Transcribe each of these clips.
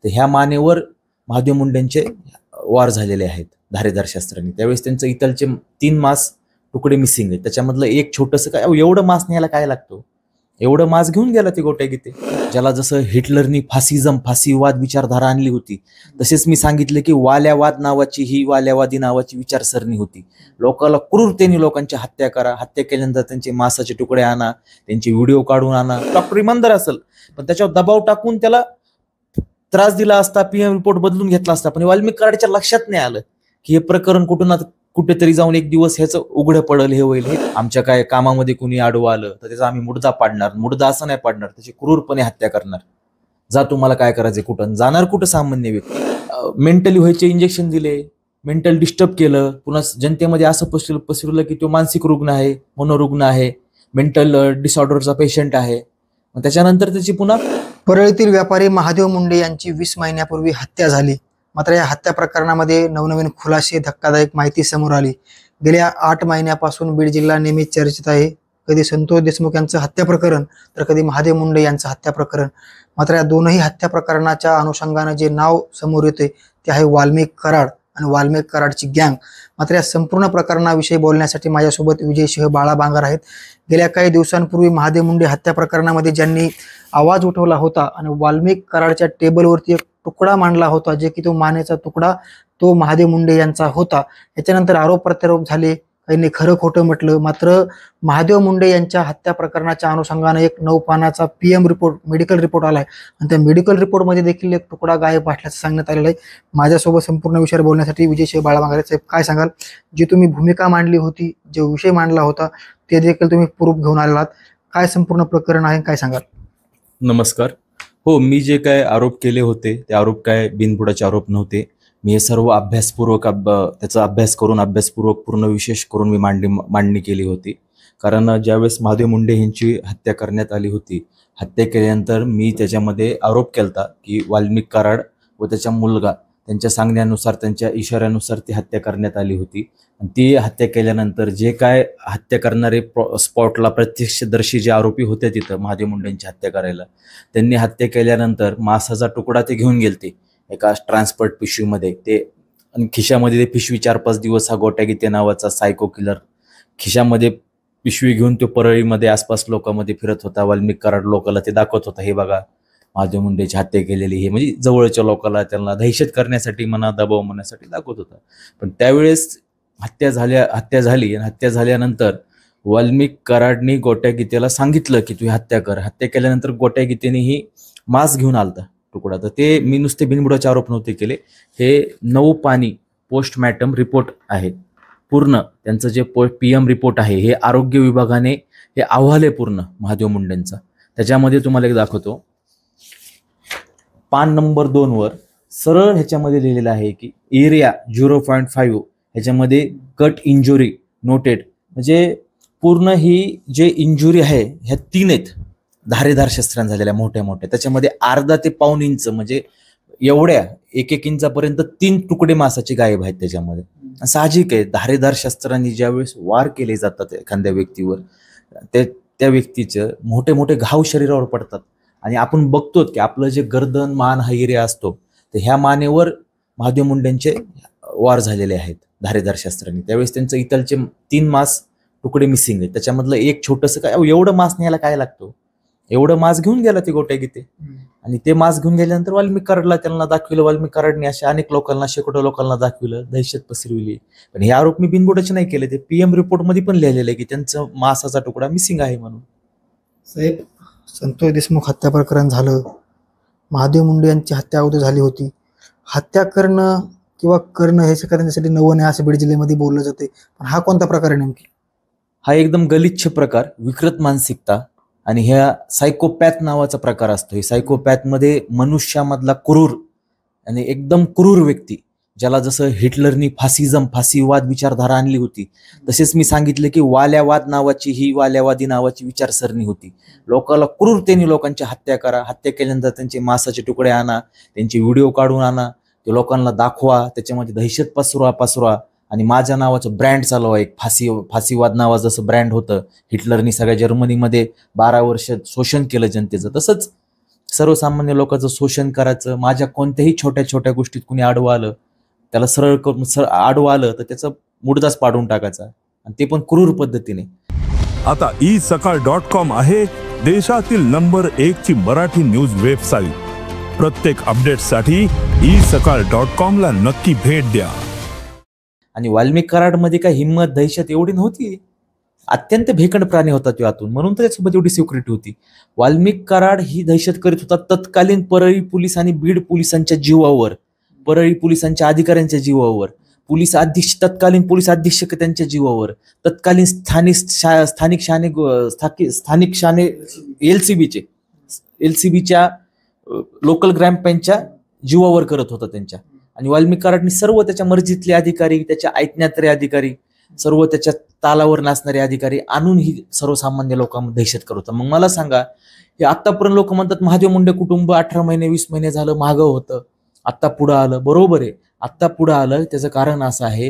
तर ह्या मानेवर महादेव मुंडेंचे वार झालेले आहेत धारेदार शस्त्रांनी। त्यावेळेस त्यांचं इथलचे 3 मांस तुकडे मिसिंग आहेत, त्याच्यामधलं एक छोटंसं काय एवढं मांस न्यायला काय लागतो, एवढं मांस घेऊन गेला ते गोट्या गीते। ज्याला जसं हिटलरनी फासीवाद विचारधारा आणली होती, तसेच मी सांगितले की वाल्यावाद नावाची ही वाल्यावादी नावाची विचारसरणी होती। लोकांना क्रूरतेने लोकांची हत्या करा, हत्या केल्यानंतर त्यांचे मांसाचे तुकडे आणा, त्यांचे व्हिडिओ काढून आणा। डॉक्टर इमानदार असेल पण त्याच्यावर दबाव टाकून त्याला त्रास दिला असता, पीएम रिपोर्ट बदलून घेतला असता, पण वाल्मिक कराडच्या लक्षात नाही आलं की हे प्रकरण कुठेतरी जाऊन एक दिवस ह्याचं उघडं पडल, हे होईल। हे आमच्या काय कामामध्ये कुणी आडवं आलं तर त्याचा आम्ही मुडदा पाडणार, मुडदा असं नाही पाडणार, त्याची क्रूरपणे हत्या करणार। जा तुम्हाला काय करायचं, कुठं जाणार, कुठं सामान्य व्यक्ती। मेंटली व्हायचे इंजेक्शन दिले, मेंटल डिस्टर्ब केलं, पुन्हा जनतेमध्ये असं पसरवलं की तो मानसिक रुग्ण आहे, मनोरुग्ण आहे, मेंटल डिसऑर्डरचा पेशंट आहे। त्याच्यानंतर त्याची पुन्हा परळीतील व्यापारी महादेव मुंडे यांची 20 महिन्यापूर्वी हत्या झाली। मात्र या हत्या प्रकरणामध्ये नवनवीन खुलासे, धक्कादायक माहिती समोर आली। गेल्या 8 महिन्यापासून बीड जिल्हा नेहमीच चर्चेत आहे। कधी संतोष देशमुख यांचं हत्या प्रकरण तर कधी महादेव मुंडे यांचं हत्या प्रकरण। मात्र या दोनही हत्या प्रकरणाच्या अनुषंगाने जे नाव समोर येते ते आहे वाल्मिक कराड आणि वाल्मिक कराडची गँग। मात्र या संपूर्ण प्रकरणाविषयी बोलण्यासाठी माझ्यासोबत विजय सिंह बाळा बांगर आहेत। गेल्या काही दिवसांपूर्वी महादेव मुंडे हत्या प्रकरणामध्ये ज्यांनी आवाज उठवला होता आणि वाल्मिक कराडच्या टेबलवरती एक तुकडा मांडला होता, जे की तो मानेचा तुकडा तो महादेव मुंडे यांचा होता। याच्यानंतर आरोप प्रत्यारोप झाले, काहींनी खरं खोटं म्हटलं। मात्र महादेव मुंडे यांच्या हत्या प्रकरणाच्या अनुषंगाने एक 9 पानाचा पीएम रिपोर्ट, मेडिकल रिपोर्ट आलाय आणि त्या मेडिकल रिपोर्टमध्ये देखील एक तुकडा गायब असल्याचं सांगण्यात आलेलं आहे। माझ्यासोबत संपूर्ण विषयावर बोलण्यासाठी विजय सिंह बाळा बांगर साहेब, काय सांगाल? जी तुम्ही भूमिका मांडली होती, जो विषय मांडला होता, ते देखील तुम्ही प्रूफ घेऊन आलेला आहात, काय संपूर्ण प्रकरण आहे, काय सांगाल? नमस्कार। हो, मी जे काय आरोप केले होते ते आरोप काय बिनबुडाचे आरोप नव्हते। मी हे सर्व अभ्यासपूर्वक त्याचा अभ्यास करून अभ्यासपूर्वक पूर्ण विशेष करून मी मांडणी केली होती। कारण ज्यावेळेस महादेव मुंडे यांची हत्या करण्यात आली होती, हत्या केल्यानंतर मी त्याच्यामध्ये आरोप केलता की वाल्मिक कराड व त्याचा मुलगा त्यांच्या सांगण्यानुसार, त्यांच्या इशाऱ्यानुसार ती हत्या करण्यात आली होती। आणि ती हत्या केल्यानंतर जे काय हत्या करणारे स्पॉटला प्रत्यक्षदर्शी जे आरोपी होते तिथं महादेव मुंडेंची हत्या करायला, त्यांनी हत्या केल्यानंतर मांसाचा तुकडा ते घेऊन गेलते एका ट्रान्सपोर्ट पिशवीमध्ये। ते आणि खिशामध्ये ते पिशवी 4-5 दिवस हा गोट्या गीते नावाचा सायको किलर खिशामध्ये पिशवी घेऊन तो परळीमध्ये आसपास लोकांमध्ये फिरत होता। वाल्मिक कराड लोकांना ते दाखवत होता, हे बघा महादेव मुंडेची हत्या केलेली, हे म्हणजे जवळच्या लोकांना त्यांना दहशत करण्यासाठी म्हणा, दबाव म्हणण्यासाठी दाखवत होता। पण त्यावेळेस हत्या झाली आणि हत्या झाल्यानंतर वाल्मिक कराडनी गोट्या गीतेला सांगितलं की तू हत्या कर। हत्या केल्यानंतर गोट्या गीतेने ही मांस घेऊन आलता तुकडा। तर ते मी नुसते बिनबुडाचे आरोप नव्हते केले, हे 9 पानी पोस्टमॉर्टम रिपोर्ट आहे पूर्ण। त्यांचं जे पीएम रिपोर्ट आहे हे आरोग्य विभागाने हे अहवाल आहे पूर्ण महादेव मुंडेंचा। त्याच्यामध्ये तुम्हाला एक दाखवतो, पान नंबर 2 वर सरळ ह्याच्यामध्ये लिहिलेलं आहे की एरिया 0.5 ह्याच्यामध्ये कट इंजुरी नोटेड, म्हणजे पूर्ण ही जे इंजुरी आहे ह्या 3 आहेत धारेदार शस्त्रांनी झालेल्या मोठ्या मोठ्या। त्याच्यामध्ये अर्धा ते पाऊण इंच म्हणजे एवढ्या 1-1 इंचापर्यंत 3 तुकडे मांसाचे गायब आहेत त्याच्यामध्ये। साहजिक आहे, धारेदार शस्त्रांनी ज्यावेळेस वार केले जातात एखाद्या व्यक्तीवर, त्या व्यक्तीचे मोठे मोठे घाव शरीरावर पडतात। आणि आपण बघतो की आपलं जे गर्दन, मान हा एरिया असतो, तर ह्या मानेवर महादेव मुंडेंचे वार झालेले आहेत धारेदार शस्त्रांनी। त्यावेळेस त्यांचं इथलचे 3 मांस तुकडे मिसिंग आहेत, त्याच्यामधलं एक छोटंसं काय एवढं मांस न्यायला काय लागतो, एवढं मांस घेऊन गेला ते गोट्या गीते। आणि ते मांस घेऊन गेल्यानंतर वाल्मिक कराडला त्यांना दाखविलं, वाल्मिक कराडने अशा अनेक लोकांना, शेकडो लोकांना दाखविलं, दहशत पसरविली। पण हे आरोप मी बिनबुडाचे नाही केले, ते पीएम रिपोर्ट मध्ये पण लिहिलेलं आहे की त्यांचं मांसाचा तुकडा मिसिंग आहे म्हणून। साहेब, संतोष देशमुख हत्या प्रकरण झालं, महादेव मुंडे यांची हत्या अगोदर झाली होती। हत्या करणं किंवा करणं हे करण्यासाठी नवं नाही असं बीड जिल्ह्यामध्ये बोललं जाते, पण हा कोणता प्रकार आहे नेमकी? हा एकदम गलिच्छ प्रकार, विकृत मानसिकता आणि ह्या सायकोपॅथ नावाचा प्रकार असतो। हे सायकोपॅथ मध्ये मनुष्यामधला क्रूर आणि एकदम क्रूर व्यक्ती, ज्याला जसं हिटलरनी फासीवाद विचारधारा आणली होती, तसेच मी सांगितले की वाल्यावाद नावाची ही वाल्यावादी नावाची विचारसरणी होती। लोकांना क्रूरतेने लोकांची हत्या करा, हत्या केल्यानंतर त्यांचे मांसाचे तुकडे आणा, त्यांचे व्हिडिओ काढून आणा, ते लोकांना दाखवा, त्याच्यामध्ये दहशत पसरवा आणि माझ्या नावाचं ब्रँड चालवा। एक फासीवाद नावाचं जसं ब्रँड होतं, हिटलरनी सगळ्या जर्मनीमध्ये 12 वर्ष शोषण केलं जनतेचं, तसंच सर्वसामान्य लोकांचं शोषण करायचं. माझ्या कोणत्याही छोट्या छोट्या गोष्टीत कुणी आडवं आलं त्याला सरळ करून आडवं आलं तर त्याचा मुडदाच पाडून टाकायचा, आणि ते पण क्रूर पद्धतीने. आता isakal.com आहे देशातील नंबर 1 ची मराठी न्यूज वेबसाईट. प्रत्येक अपडेटसाठी isakal.com ला नक्की भेट द्या. आणि वाल्मिक कराडमध्ये काय हिंमत दहशत एवढी नव्हती. अत्यंत भेकड प्राणी होता तो आतून, म्हणून त्याच्यासोबत एवढी सिक्युरिटी होती. वाल्मिक कराड ही दहशत करीत होता तत्कालीन परळी पोलीस आणि बीड पोलिसांच्या जीवावर, परळी पोलिसांच्या अधिकाऱ्यांच्या जीवावर, तत्कालीन पोलीस अधीक्षक त्यांच्या जीवावर, तत्कालीन स्थानिक शाने एलसीबीच्या लोकल ग्रामपंचायतच्या जीवावर करत होता त्यांच्या. आणि वाल्मिक कराडनी सर्व त्याच्या मर्जीतले अधिकारी, त्याच्या ऐकण्यातले अधिकारी, सर्व त्याच्या तालावर नाचणारे अधिकारी आणून ही सर्वसामान्य लोकांमध्ये दहशत करत होता. मग मला सांगा, हे आतापर्यंत लोक म्हणतात महादेव मुंडे कुटुंब 18 महिने 20 महिने झालं मागं होतं, आत्ता पुढं आलं. बरोबर आहे, आत्ता पुढं आलं. त्याचं कारण असं आहे,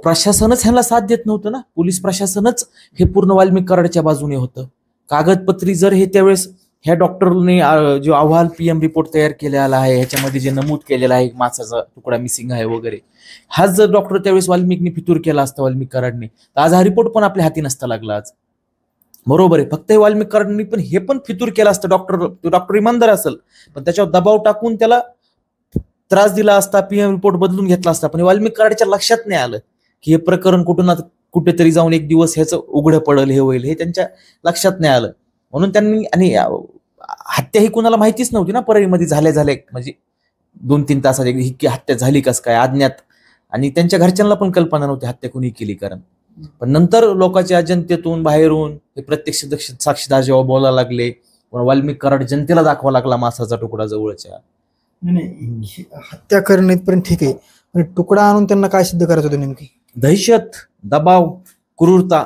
प्रशासनच ह्याला साथ देत नव्हतं ना. पोलीस प्रशासनच हे पूर्ण वाल्मिक कराडच्या बाजूने होतं. कागदपत्री जर हे त्यावेळेस ह्या डॉक्टरने जो अहवाल PM रिपोर्ट तयार केलेला आहे ह्याच्यामध्ये जे नमूद केलेला आहे मासाचा तुकडा मिसिंग आहे वगैरे, हाच जर डॉक्टर त्यावेळेस वाल्मिकने फितूर केला असता वाल्मिक कराडने, तर आज हा रिपोर्ट पण आपल्या हाती नसता लागला आज. बरोबर आहे. फक्त वाल्मिक कराडनी पण हे पण फितूर केला असतं. डॉक्टर इमानदार असेल पण त्याच्यावर दबाव टाकून त्याला त्रास दिला असता, PM रिपोर्ट बदलून घेतला असता. पण वाल्मिक कराडच्या लक्षात नाही आलं की हे प्रकरण कुठेतरी जाऊन एक दिवस ह्याचं उघडं पडल, हे होईल, हे त्यांच्या लक्षात नाही आलं. म्हणून त्यांनी, आणि हत्या ही कुणाला माहितीच नव्हती ना परळीमध्ये झाले म्हणजे 2-3 तासात ही हत्या झाली कस काय अज्ञात, आणि त्यांच्या घरच्यांना पण कल्पना नव्हती हत्या कुणी केली. कारण पण नंतर लोकांच्या अजंतेतून बाहेरून हे प्रत्यक्ष साक्षीदार जेव्हा बोलायला लागले, वाल्मिक कराड जनतेला दाखवा लागला मासाचा तुकडा जवळच्या. नाही, हत्या करणे पण ठीक आहे, पण तुकडा आणून त्यांना काय सिद्ध करायचं होतं नेमकी? दहशत, दबाव, क्रूरता,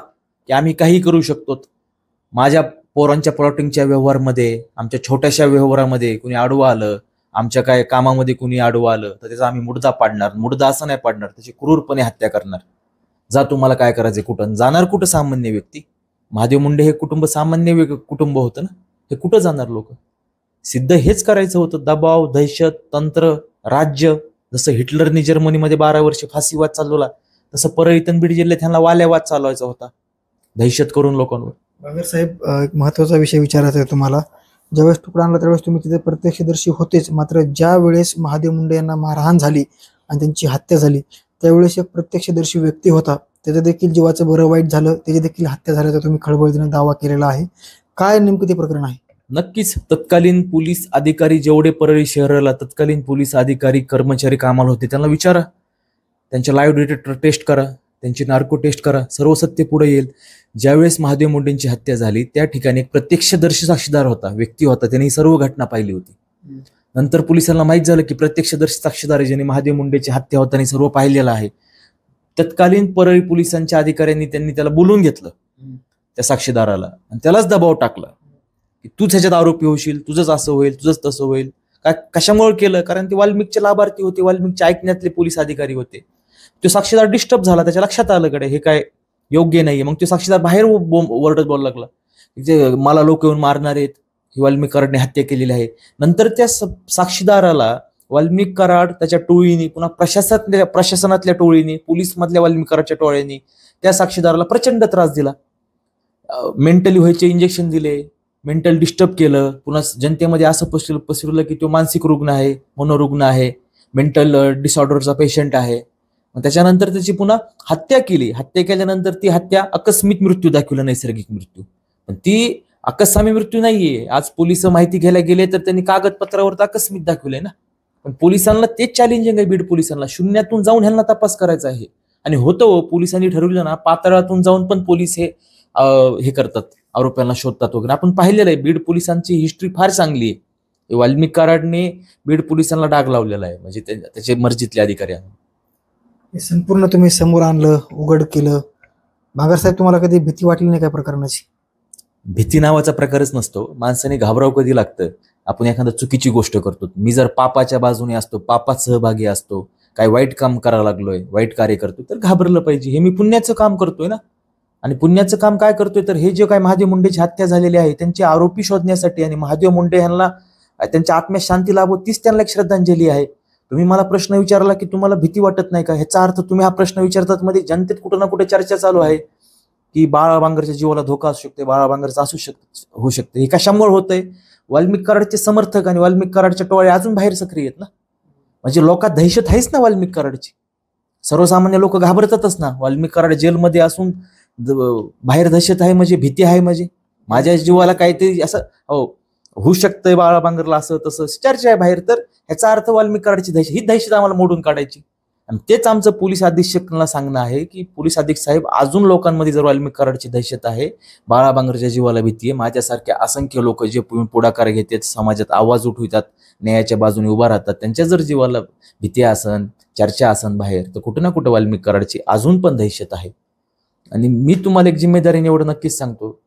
की आम्ही काही करू शकतो. माझ्या पोरांच्या प्लॉटिंगच्या व्यवहारमध्ये, आमच्या छोट्याशा व्यवहारामध्ये कुणी आडवं आलं, आमच्या काय कामामध्ये कुणी आडवं आलं तर त्याचा आम्ही मुडदा पाडणार. मुडदा असं नाही पाडणार, त्याची क्रूरपणे हत्या करणार. जा तुम्हाला काय करायचं, कुठं जाणार, कुठं सामान्य व्यक्ती. महादेव मुंडे हे कुटुंब सामान्य कुटुंब होतं ना, हे कुठं जाणार लोक. सिद्ध हेच करायचं होतं, दबाव, दहशत, तंत्र, राज्य. जसं हिटलरने जर्मनीमध्ये 12 वर्ष फाशीवाद चालवला, तसं परळीत बीड जिल्ह्यात ह्यांना वाल्यावाद चालवायचा होता, दहशत करून लोकांवर. बागर साहेब, एक महत्वाचा विषय विचारायचा आहे तुम्हाला. ज्यावेळेस तुकडा आणला त्यावेळेस तुम्ही तिथे प्रत्यक्षदर्शी होतेच, मात्र ज्या वेळेस महादेव मुंडे यांना मारहाण झाली आणि त्यांची हत्या झाली त्यावेळेस एक प्रत्यक्षदर्शी व्यक्ती होता, त्याचं देखील जीवाचं बरं वाईट झालं, त्याची देखील हत्या झाल्याचा तुम्ही खळबळतीने दावा केलेला आहे. काय नेमकं ते प्रकरण आहे? नक्कीच. तत्कालीन पोलीस अधिकारी जेवढे परळी शहराला तत्कालीन पोलीस अधिकारी कर्मचारी कामाला होते त्यांना विचारा, त्यांच्या लाईव्ह डिटेक्टर टेस्ट करा, त्यांची नार्को टेस्ट करा, सर्व सत्य पुढे येईल. ज्यावेळेस महादेव मुंडेंची हत्या झाली त्या ठिकाणी एक प्रत्यक्षदर्शी साक्षीदार होता, व्यक्ती होता, त्याने सर्व घटना पाहिली होती. नंतर पोलिसांना माहित झालं की प्रत्यक्षदर्शी साक्षीदार ज्याने महादेव मुंडेची हत्या होताना सर्व पाहिलेलं आहे. तत्कालीन परळी पोलिसांच्या अधिकाऱ्यांनी त्यांनी त्याला बोलून घेतलं, त्या साक्षीदाराला, आणि त्यालाच दबाव टाकला की तूच ह्याच्यात आरोपी होशील, तुझंच असं होईल, तुझंच तसं होईल. कशामुळे केलं? कारण ते वाल्मिकचे लाभार्थी होते, वाल्मिकच्या ऐकण्यातले पोलीस अधिकारी होते. तो साक्षीदार डिस्टर्ब झाला, त्याच्या लक्षात आलं कडे हे काय योग्य नाहीये. मग तो साक्षीदार बाहेर ओरडत बोलायला लागला, जे मला लोक येऊन मारणार आहेत, ही वाल्मिक कराडने हत्या केलेली आहे. नंतर त्या साक्षीदाराला वाल्मिक कराड त्याच्या टोळीने, पुन्हा प्रशासनातल्या टोळीने, पोलीस मधल्या वाल्मिक कराडच्या टोळ्यांनी त्या साक्षीदाराला प्रचंड त्रास दिला. मेंटली व्हायचे इंजेक्शन दिले, मेंटल डिस्टर्ब केलं. पुन्हा जनतेमध्ये असं पसरवलं की तो मानसिक रुग्ण आहे, मनोरुग्ण आहे, मेंटल डिसऑर्डरचा पेशंट आहे. त्याच्यानंतर त्याची पुन्हा हत्या केली. हत्या केल्यानंतर ती हत्या आकस्मिक मृत्यू दाखवला, नैसर्गिक मृत्यू. पण ती आकस्मिक मृत्यू नाहीये. आज पोलिस माहिती घ्यायला गेले तर त्यांनी कागदपत्रावर तर आकस्मिक दाखवलंय ना. पण पोलिसांना तेच चॅलेंजिंग आहे, बीड पोलिसांना शून्यातून जाऊन ह्यांना तपास करायचा आहे. आणि होतं, पोलिसांनी ठरवलं ना, पातळातून जाऊन पण पोलीस हे करतात, आरोप्यांना शोधतात वगैरे. आपण पाहिलेलं आहे, बीड पोलिसांची हिस्ट्री फार चांगली आहे. वाल्मिक कराडने बीड पोलिसांना डाग लावलेला आहे, म्हणजे त्याचे मर्जीतले अधिकारी आहेत. संपूर्ण तुम्ही समोर आणलं, उघड केलं. भागर साहेब, तुम्हाला कधी भीती वाटली नाही काय प्रकरणाची? भीती नावाचा प्रकारच नसतो. माणसाने घाबराव कधी लागतं, आपण एखादा चुकीची गोष्ट करतो. मी जर पापाच्या बाजूने असतो, पापात सहभागी असतो, काय वाईट काम करायला लागलोय, वाईट कार्य करतो, तर घाबरलं पाहिजे. हे मी पुण्याचं काम करतोय ना. आणि पुण्याचं काम काय करतोय तर हे जे काय महादेव मुंडेची हत्या झालेली आहे त्यांचे आरोपी शोधण्यासाठी, आणि महादेव मुंडे यांना त्यांच्या आत्म्यात शांती लाभो, तीच त्यांना एक श्रद्धांजली आहे. तुम्ही मला प्रश्न विचारला की तुम्हाला भीती वाटत नाही का, ह्याचा अर्थ तुम्ही हा प्रश्न विचारतात मध्ये जनतेत कुठं ना कुठे चर्चा चालू आहे की बाळा बांगरच्या जीवाला धोका असू शकते, बाळा बांगरचं होऊ शकते. हे कशामुळे होतंय? वाल्मिक कराडचे समर्थक आणि वाल्मिक कराडच्या टोळ्या अजून बाहेर सक्रिय आहेत ना. म्हणजे लोकात दहशत आहेच ना वाल्मिक कराडची. सर्वसामान्य लोक घाबरतातच ना. वाल्मिक कराड जेलमध्ये असून बाहेर दहशत आहे म्हणजे भीती आहे, म्हणजे माझ्या जीवाला काहीतरी असं होऊ शकतंय बाळा बांगरला असं तसं चर्चा आहे बाहेर. तर ह्याचा अर्थ वाल्मिक कराडची दहशत, ही दहशत आम्हाला मोडून काढायची. आणि तेच आमचं पोलीस अधीक्षकांना सांगणं आहे की पोलीस अधीक्षक साहेब, अजून लोकांमध्ये जर वाल्मिक कराडची दहशत आहे, बाळा बांगरच्या जीवाला भीती आहे, माझ्यासारखे असंख्य लोक जे पुढाकार घेतात, समाजात आवाज उठवितात, न्यायाच्या बाजूने उभा राहतात, त्यांच्या जर जीवाला भीती असन, चर्चा असन बाहेर, तर कुठं ना कुठं वाल्मिक कराडची अजून पण दहशत आहे. आणि मी तुम्हाला एक जिम्मेदारीने एवढं नक्कीच सांगतो,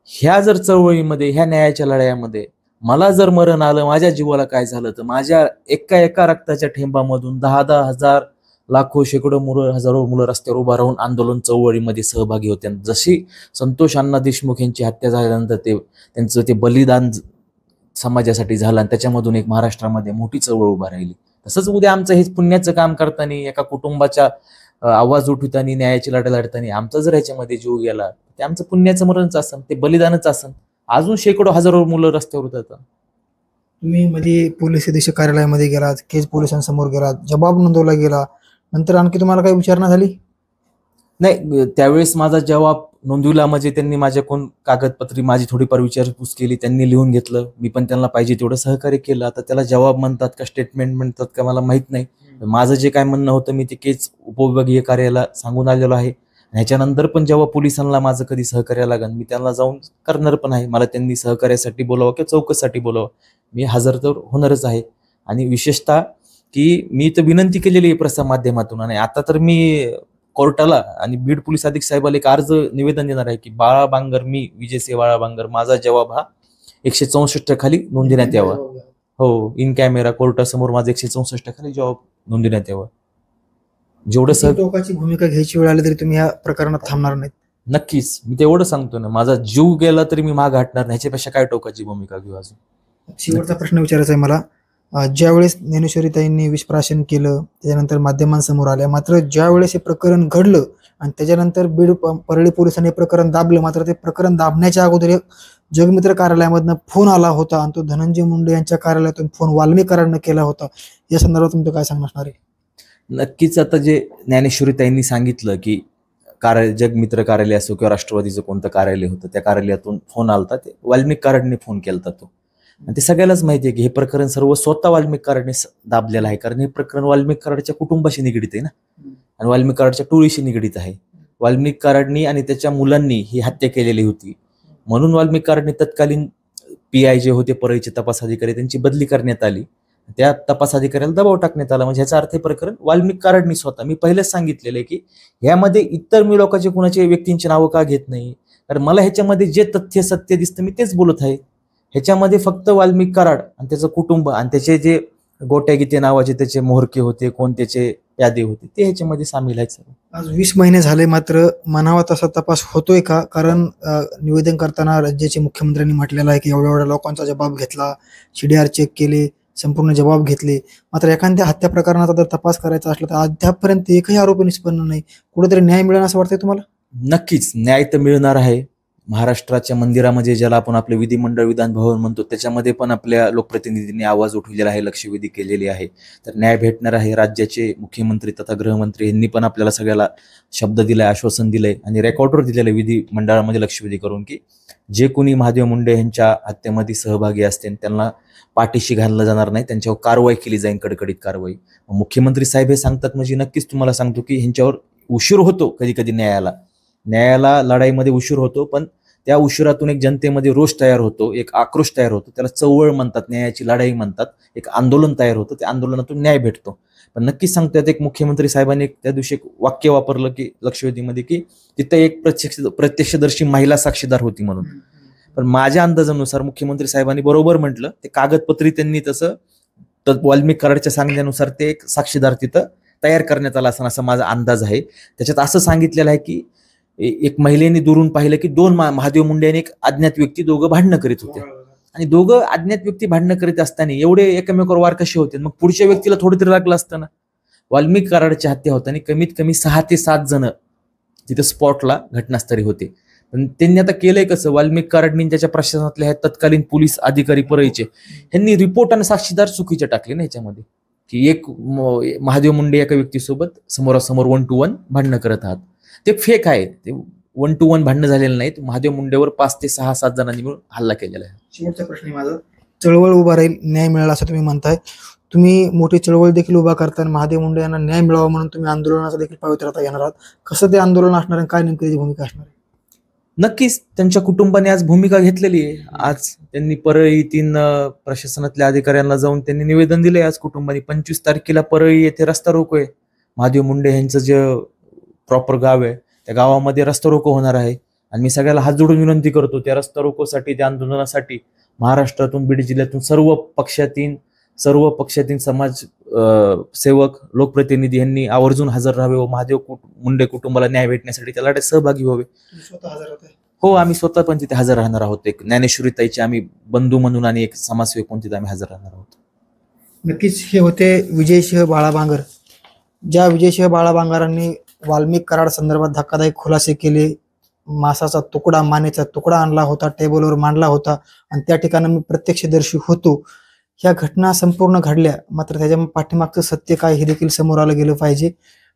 ह्या जर चळवळीमध्ये, ह्या न्यायाच्या लढाईमध्ये मला जर मरण आलं, माझ्या जीवाला काय झालं, तर माझ्या एका रक्ताच्या ठेंबामधून 10,000 लाखो शेकडो मुलं, हजारो मुलं रस्त्यावर उभा राहून आंदोलन चळवळीमध्ये सहभागी होते. जशी संतोष अण्णा देशमुख यांची हत्या झाल्यानंतर त्यांचं ते बलिदान समाजासाठी झालं आणि त्याच्यामधून एक महाराष्ट्रामध्ये मोठी चळवळ उभा राहिली, तसंच उद्या आमचं हे पुण्याचं काम करताना, एका कुटुंबाच्या आवाज उठवताना, न्यायाची लढाई लढताना आमचा जर ह्याच्यामध्ये जीव गेला, ते आमचं पुण्याचं मरणच असन, ते बलिदानच असन. अजून शेकडो हजारो मुलं रस्त्यावर उतरतात. तुम्ही मध्ये पोलीस अधीक्षक कार्यालयामध्ये गेलात, केज पोलिसांसमोर गेलात, जबाब नोंदवला गेला, नंतर आणखी तुम्हाला काही विचारणा झाली? नाही, त्यावेळेस माझा जबाब नोंदविला म्हणजे त्यांनी माझ्याकडून कागदपत्री माझी थोडीफार विचारपूस केली, त्यांनी लिहून घेतलं, मी पण त्यांना पाहिजे तेवढं सहकार्य केलं. आता त्याला जबाब म्हणतात का स्टेटमेंट म्हणतात का मला माहित नाही. माझं जे काय म्हणणं होतं मी ते केज उपविभागीय कार्यालयाला सांगून आलेलो आहे. ह्याच्यानंतर पण जेव्हा पोलिसांना माझं कधी सहकार्य लागेल, मी त्यांना जाऊन करणार पण आहे. मला त्यांनी सहकार्यासाठी बोलावं किंवा चौकशीसाठी बोलावं, मी हजर तर होणारच आहे. आणि विशेषतः की मी तर विनंती केलेली आहे प्रसारमाध्यमातून, आणि आता तर मी कोर्टाला आणि बीड पोलीस अधीक्षक साहेबाला एक अर्ज निवेदन देणार आहे की बाळा बांगर, मी विजय बाळा बांगर, माझा जबाब हा 164 खाली नोंदविण्यात यावा. हो, इन कॅमेरा कोर्टासमोर माझा 164 खाली जबाब नोंदविण्यात यावा. जेवढं टोकाची भूमिका घ्यायची वेळ आली तरी तुम्ही या प्रकरणात थांबणार नाहीत? नक्कीच, मी तेवढं सांगतो ना, माझा जीव गेला तरी मी माग हटणार नाही. ह्याच्यापेक्षा काय टोकाची भूमिका घेऊ? अजून शेवटचा प्रश्न विचारायचा आहे मला. ज्यावेळेस ज्ञानेश्वरीताईंनी विषप्राशन केलं, त्याच्यानंतर माध्यमांसमोर आल्या, मात्र ज्यावेळेस हे प्रकरण घडलं आणि त्याच्यानंतर बीड परळी पोलिसांनी प्रकरण दाबलं, मात्र ते प्रकरण दाबण्याच्या अगोदर एक जगमित्र कार्यालयामधनं फोन आला होता आणि तो धनंजय मुंडे यांच्या कार्यालयातून फोन वाल्मिक कराडनं केला होता. या संदर्भात तुमचं काय सांगणार आहे? नक्कीच, आता जे ज्ञानेश्वरीताईंनी सांगितलं की जगमित्र कार्यालय असो किंवा राष्ट्रवादीचं कोणतं कार्यालय होतं, त्या कार्यालयातून फोन आलता, ते वाल्मिक कराडने फोन केला तो. आणि ते सगळ्यालाच माहिती आहे की हे प्रकरण सर्व स्वतः वाल्मिक कराडने दाबलेलं आहे, कारण हे प्रकरण वाल्मिक कराडच्या कुटुंबाशी निगडीत आहे ना, आणि वाल्मिक कराडच्या टोळीशी निगडीत आहे. वाल्मिक कराडनी आणि त्याच्या मुलांनी ही हत्या केलेली होती, म्हणून वाल्मिक कराडने तत्कालीन PI जे होते, परळीचे तपास अधिकारी, त्यांची बदली करण्यात आली. त्या तपास अधिकाऱ्याला दबाव टाकण्यात आला. म्हणजे ह्याचा अर्थ हे प्रकरण वाल्मिक कराडनी स्वतः, मी पहिलेच सांगितलेलं आहे की ह्यामध्ये इतर मी लोकांचे कुणाचे व्यक्तींची नावं का घेत नाही, कारण मला ह्याच्यामध्ये जे तथ्य सत्य दिसतं मी तेच बोलत आहे. ह्याच्यामध्ये फक्त वाल्मिक कराड आणि त्याचं कुटुंब आणि त्याचे जे गोट्या गीते नावाचे त्याचे मोहरके होते, कोण त्याचे यादे होते, ते ह्याच्यामध्ये सामील आहेत. आज 20 महिने झाले, मात्र म्हणावा तसा तपास होतोय का? कारण निवेदन करताना राज्याचे मुख्यमंत्र्यांनी म्हटलेलं आहे की एवढ्या लोकांचा जबाब घेतला, CDR चेक केले, संपूर्ण जबाब घेतले, मात्र एखाद्या हत्या प्रकरणाचा जर तपास करायचा असला तर अद्यापपर्यंत एकही आरोपी निष्पन्न नाही. कुठेतरी न्याय मिळेल असं वाटतंय तुम्हाला? नक्कीच न्याय तर मिळणार आहे. महाराष्ट्राच्या मंदिरामध्ये, ज्याला आपण आपले विधिमंडळ विधान भवन म्हणतो, त्याच्यामध्ये पण आपल्या लोकप्रतिनिधींनी आवाज उठवलेला आहे, लक्षवेधी केलेली आहे, तर न्याय भेटणार आहे. राज्याचे मुख्यमंत्री तथा गृहमंत्री यांनी पण आपल्याला सगळ्याला शब्द दिलाय, आश्वासन दिलंय आणि रेकॉर्डवर दिलेलं विधिमंडळामध्ये लक्षवेधी करून की जे कोणी महादेव मुंडे यांच्या हत्येमध्ये सहभागी असतील त्यांना पाठीशी घाललं जाणार नाही, त्यांच्यावर कारवाई केली जाईल, कडकडीत कारवाई. मुख्यमंत्री साहेब हे सांगतात म्हणजे नक्कीच तुम्हाला सांगतो की ह्यांच्यावर उशीर होतो, कधी कधी न्यायाला लढाईमध्ये उशीर होतो, पण त्या उशिरातून एक जनतेमध्ये रोष तयार होतो, एक आक्रोश तयार होतो, त्याला चळवळ म्हणतात, न्यायाची लढाई म्हणतात, एक आंदोलन तयार होतं, त्या आंदोलनातून न्याय भेटतो. पण नक्कीच सांगतात, एक मुख्यमंत्री साहेबांनी त्या दिवशी एक वाक्य वापरलं की लक्षवेधीमध्ये की तिथं एक प्रत्यक्षदर्शी महिला साक्षीदार होती म्हणून. पण माझ्या अंदाजानुसार मुख्यमंत्री साहेबांनी बरोबर म्हटलं, ते कागदपत्री त्यांनी तसं वाल्मिक कराडच्या सांगण्यानुसार ते एक साक्षीदार तिथं तयार करण्यात आला असा माझा अंदाज आहे. त्याच्यात असं सांगितलेलं आहे की एक महिलेने दुरून पाहिलं की 2 महादेव मुंडे आणि एक अज्ञात व्यक्ती दोघं भांडणं करीत होते आणि दोघं अज्ञात व्यक्ती भांडणं करीत असताना एवढे एकमेकावर वार कसे होते? मग पुढच्या व्यक्तीला थोडं तरी लागलं असतं ना. वाल्मिक कराडची हत्या होताना कमीत कमी 6 ते 7 जण तिथे स्पॉटला घटनास्थळी होते. पण त्यांनी आता केलंय कसं? वाल्मिक कराडनी त्याच्या प्रशासनातले आहेत तत्कालीन पोलीस अधिकारी परळीचे, ह्यांनी रिपोर्ट आणि साक्षीदार चुकीचे टाकले ना ह्याच्यामध्ये, की एक महादेव मुंडे एका व्यक्तीसोबत समोरासमोर 1 to 1 भांडणं करत आहात. ते फेक आहे. ते 1 to 1 भांडणं झालेलं नाहीत. महादेव मुंडेवर 5 ते 6-7 जणांनी मिळून हल्ला केलेला आहे. शेवटचा प्रश्न आहे माझा, चळवळ उभा राहील, न्याय मिळाला असं तुम्ही म्हणताय. तुम्ही मोठी चळवळ देखील उभा करताना महादेव मुंडे यांना न्याय मिळावा म्हणून तुम्ही आंदोलनाचा देखील पावित्र्यता घेणार आहात. कसं ते आंदोलन असणार आणि काय नेमकी त्याची भूमिका असणार आहे? नक्कीच त्यांच्या कुटुंबाने आज भूमिका घेतलेली आहे. आज त्यांनी परळी 3 प्रशासनातल्या अधिकाऱ्यांना जाऊन त्यांनी निवेदन दिलंय. आज कुटुंबाने 25 तारखेला परळी येथे रस्ता रोको आहे. महादेव मुंडे यांचं जे प्रॉपर गाव आहे त्या गावामध्ये रस्ता रोको होणार आहे. आणि मी सगळ्याला हात जोडून विनंती करतो, त्या रस्ता रोकोसाठी, त्या आंदोलनासाठी महाराष्ट्रातून, बीड जिल्ह्यातून सर्व पक्षातील समाज सेवक, लोकप्रतिनिधी यांनी आवर्जून हजर राहावे व महादेव मुंडे कुटुंबाला न्याय भेटण्यासाठी त्या लढ्यात सहभागी व्हावे. हो, आम्ही स्वतः पण तिथे हजर राहणार आहोत. एक ज्ञानेश्वरीताईचे आम्ही बंधू म्हणून आणि एक समाजसेवक म्हणून तिथे आम्ही हजर राहणार आहोत. नक्कीच हे होते विजयसिंह बाळा बांगर. ज्या विजयसिंह बाळा बांगरांनी वाल्मिक कराड संदर्भात धक्कादायक खुलासे केले, मासाचा तुकडा, मानेचा तुकडा आणला होता, टेबलवर मांडला होता आणि त्या ठिकाणी मी प्रत्यक्षदर्शी होतो. ह्या घटना संपूर्ण घडल्या, मात्र त्याच्या पाठीमागचं सत्य काय हे देखील समोर आलं गेलं पाहिजे.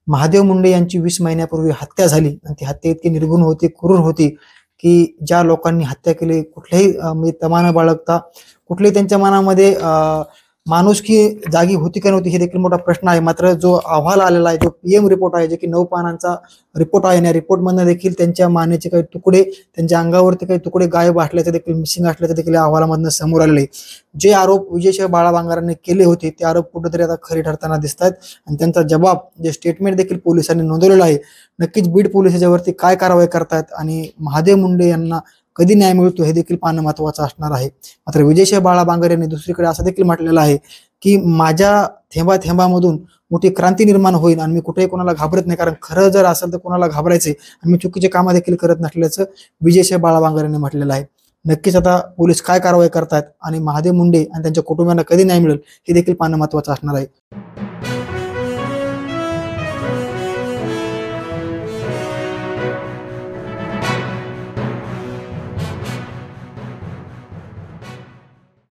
महादेव मुंडे यांची 20 महिन्यापूर्वी हत्या झाली आणि ती हत्या इतकी निर्गुण होती, क्रूर होती की ज्या लोकांनी हत्या केली कुठल्याही म्हणजे तमा न बाळगता, कुठल्याही त्यांच्या मनामध्ये माणुसकी जागी होती का नव्हती हे देखील मोठा प्रश्न आहे. मात्र जो अहवाल आलेला आहे, जो PM रिपोर्ट आहे, जे की 9 पानांचा रिपोर्ट आहे, या रिपोर्टमधनं देखील त्यांच्या मानेचे काही तुकडे, त्यांच्या अंगावरती काही तुकडे गायब असल्याचं देखील, मिसिंग असल्याचं देखील अहवालामधनं समोर आलेले आहे. जे आरोप विजयसिंह बाळा बांगरांनी केले होते ते आरोप कुठेतरी आता खरे ठरताना दिसत आहेत आणि त्यांचा जबाब, जे स्टेटमेंट देखील पोलिसांनी नोंदवलेलं आहे. नक्कीच बीड पोलीस याच्यावरती काय कारवाई करतायत आणि महादेव मुंडे यांना कधी न्याय मिळतो हे देखील पाहणं महत्त्वाचं असणार आहे. मात्र विजयसिंह बाळा बांगर यांनी दुसरीकडे असं देखील म्हटलेलं आहे की माझ्या थेंबाथेंबामधून मोठी क्रांती निर्माण होईल आणि मी कुठेही कोणाला घाबरत नाही, कारण खरं जर असेल तर कोणाला घाबरायचे आणि मी चुकीचे कामं देखील करत नसल्याचं विजयसिंह बाळा बांगर यांनी म्हटलेलं आहे. नक्कीच आता पोलीस काय कारवाई करतायत आणि महादेव मुंडे आणि त्यांच्या कुटुंबियांना कधी न्याय मिळेल हे देखील पाहणं महत्त्वाचं असणार आहे.